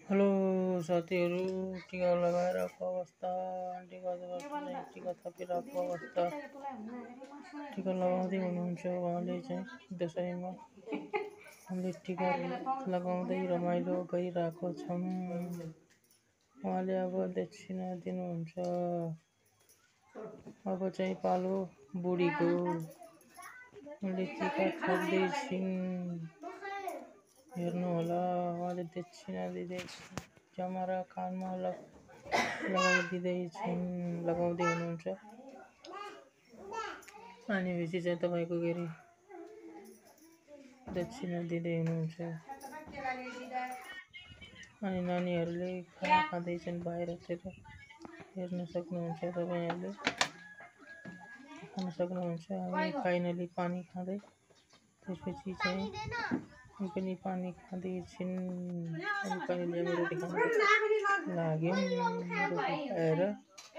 Hello साथीहरू, टिका लगाइरहेको अवस्था, आन्टीको चाहिँ टिका थपिरहेको अवस्था। टिका लगाउँदै हुनुहुन्छ उहाँले चाहिँ दसैँमा। हामीले टिका लगाउँदै रमाइलो गरिरहेको छौँ। उहाँले अब दक्षिणा दिनुहुन्छ। अब चाहिँ पालो बुढीको। उनले टिका थप्दैछिन्, हेर्नु होला। उहाँले दक्षिणा दिँदैछ, जमरा कानमा लगाउँदै हुनुहुन्छ। अनि पछि चाहिँ तपाईँको के अरे दक्षिणा दिँदै हुनुहुन्छ। अनि नानीहरूले खाना खाँदैछन् बाहिरतिर, हेर्न सक्नुहुन्छ तपाईँहरूले, खान सक्नुहुन्छ। हामी फाइनली पानी खाँदै, त्यसपछि चाहिँ पनि पानी खाँदैछिन्। अनि फाइनली हामी रोटी खान लाग्यौँ। रोटी खाएर